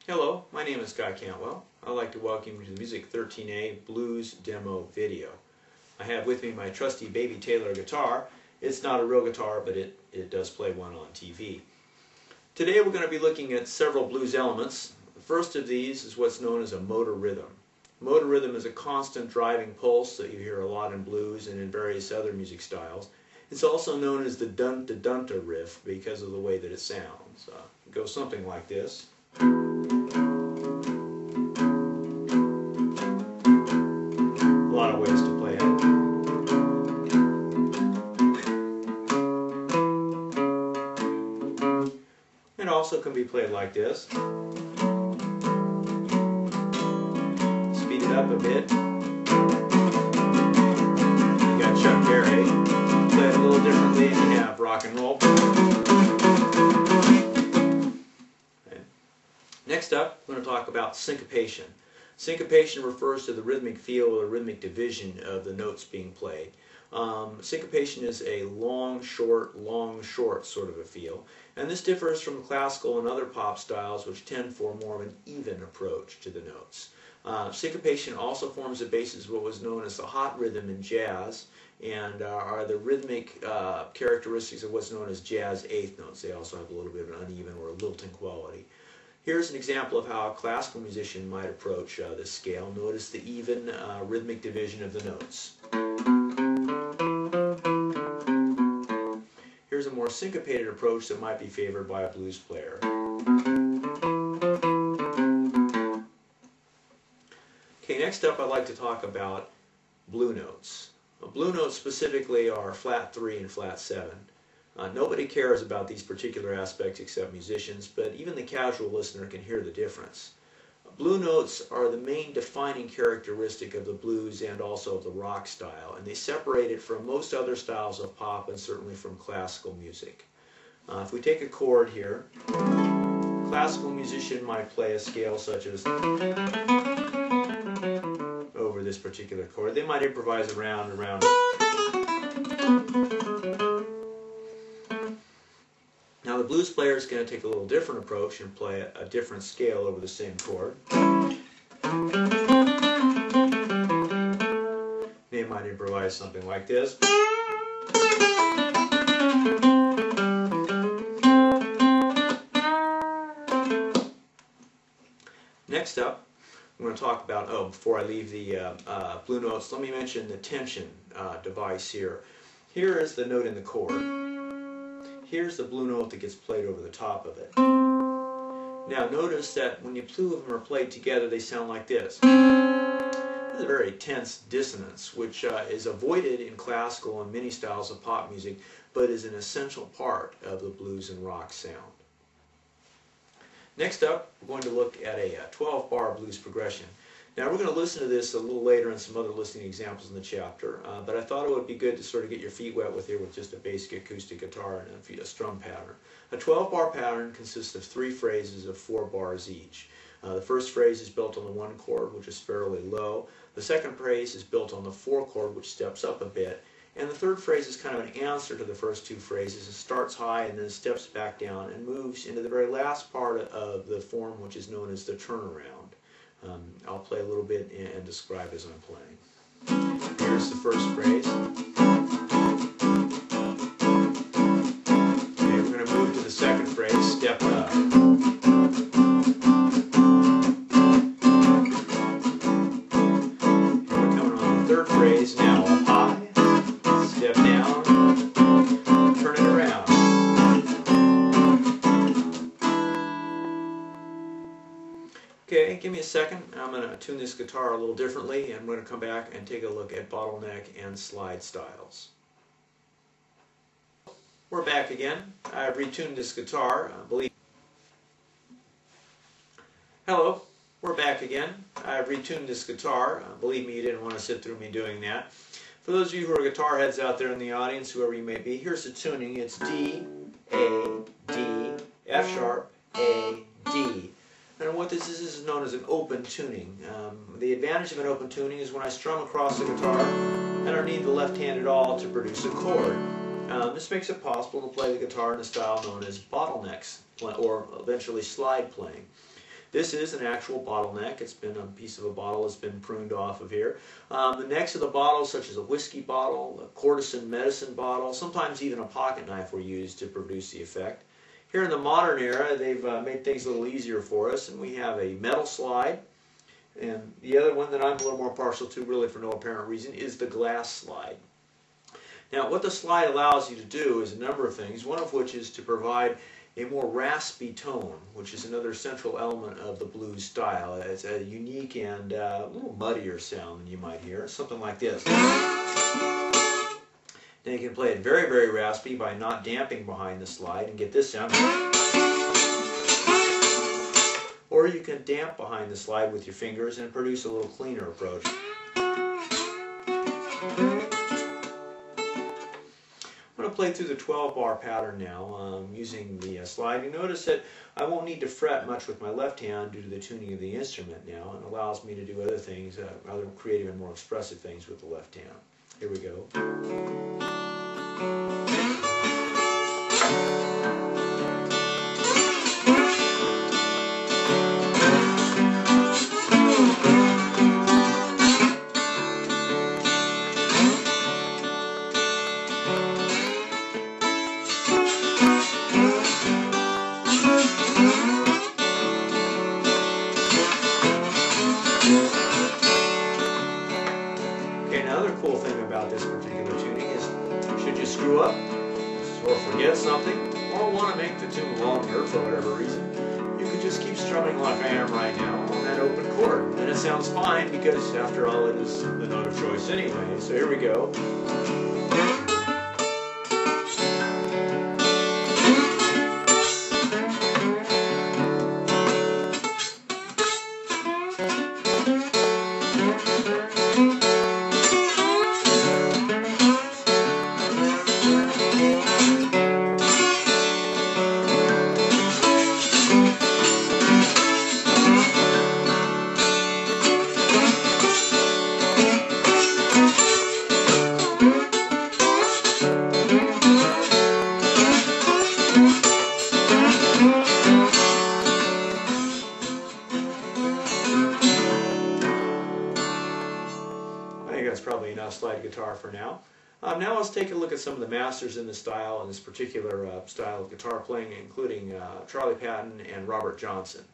Hello, my name is Guy Cantwell. I'd like to welcome you to the Music 13A Blues Demo video. I have with me my trusty Baby Taylor guitar. It's not a real guitar, but it does play one on TV. Today we're going to be looking at several blues elements. The first of these is what's known as a motor rhythm. Motor rhythm is a constant driving pulse that you hear a lot in blues and in various other music styles. It's also known as the dun-da-dun-da riff because of the way that it sounds. It goes something like this. A lot of ways to play it. It also can be played like this. Speed it up a bit. You got Chuck Berry. Play it a little differently and you have rock and roll. Next up, we're going to talk about syncopation. Syncopation refers to the rhythmic feel or the rhythmic division of the notes being played. Syncopation is a long, short sort of a feel. And this differs from classical and other pop styles which tend for more of an even approach to the notes. Syncopation also forms the basis of what was known as the hot rhythm in jazz and are the rhythmic characteristics of what's known as jazz eighth notes. They also have a little bit of an uneven or a lilting quality. Here's an example of how a classical musician might approach this scale. Notice the even rhythmic division of the notes. Here's a more syncopated approach that might be favored by a blues player. Okay, next up I'd like to talk about blue notes. Blue notes specifically are flat 3 and flat 7. Nobody cares about these particular aspects except musicians, but even the casual listener can hear the difference. Blue notes are the main defining characteristic of the blues and also of the rock style, and they separate it from most other styles of pop and certainly from classical music. If we take a chord here, a classical musician might play a scale such as over this particular chord. They might improvise around and around. Now the blues player is going to take a little different approach and play a different scale over the same chord. They might improvise something like this. Next up, I'm going to talk about, before I leave the blue notes, let me mention the tension device here. Here is the note in the chord. Here's the blue note that gets played over the top of it. Now notice that when the two of them are played together, they sound like this. This is a very tense dissonance, which is avoided in classical and many styles of pop music, but is an essential part of the blues and rock sound. Next up, we're going to look at a 12-bar blues progression. Now we're going to listen to this a little later in some other listening examples in the chapter, but I thought it would be good to sort of get your feet wet with here with just a basic acoustic guitar and a strum pattern. A 12-bar pattern consists of 3 phrases of 4 bars each. The first phrase is built on the 1 chord, which is fairly low. The second phrase is built on the 4 chord, which steps up a bit. And the third phrase is kind of an answer to the first 2 phrases. It starts high and then steps back down and moves into the very last part of the form, which is known as the turnaround. I'll play a little bit and describe as I'm playing. Here's the first phrase. Okay, we're going to move to the second phrase, step up. We're coming on the third phrase now, up high, step down, turn it around. Okay, give me a second. I'm going to tune this guitar a little differently, and I'm going to come back and take a look at bottleneck and slide styles. We're back again. I've retuned this guitar. Hello, we're back again. I've retuned this guitar. Believe me, you didn't want to sit through me doing that. For those of you who are guitar heads out there in the audience, whoever you may be, here's the tuning. It's D, A, D, F sharp, A, D. And what this is known as an open tuning. The advantage of an open tuning is when I strum across the guitar, I don't need the left hand at all to produce a chord. This makes it possible to play the guitar in a style known as bottlenecks, or eventually slide playing. This is an actual bottleneck. It's been a piece of a bottle that's been pruned off of here. The necks of the bottles, such as a whiskey bottle, a courtesan medicine bottle, sometimes even a pocket knife were used to produce the effect. Here in the modern era, they've made things a little easier for us, and we have a metal slide. And the other one that I'm a little more partial to, really for no apparent reason, is the glass slide. Now, what the slide allows you to do is a number of things, one of which is to provide a more raspy tone, which is another central element of the blues style. It's a unique and a little muddier sound than you might hear, something like this. Now you can play it very, very raspy by not damping behind the slide and get this sound. Or you can damp behind the slide with your fingers and produce a little cleaner approach. I'm going to play through the 12-bar pattern now using the slide. You notice that I won't need to fret much with my left hand due to the tuning of the instrument now, and allows me to do other things, other creative and more expressive things with the left hand. Here we go. Another cool thing about this particular tuning is, should you screw up or forget something or want to make the tune longer for whatever reason, you could just keep strumming like I am right now on that open chord, and it sounds fine because after all it is the note of choice anyway. So here we go. That's probably enough slide guitar for now. Now let's take a look at some of the masters in this style, in this particular style of guitar playing, including Charlie Patton and Robert Johnson.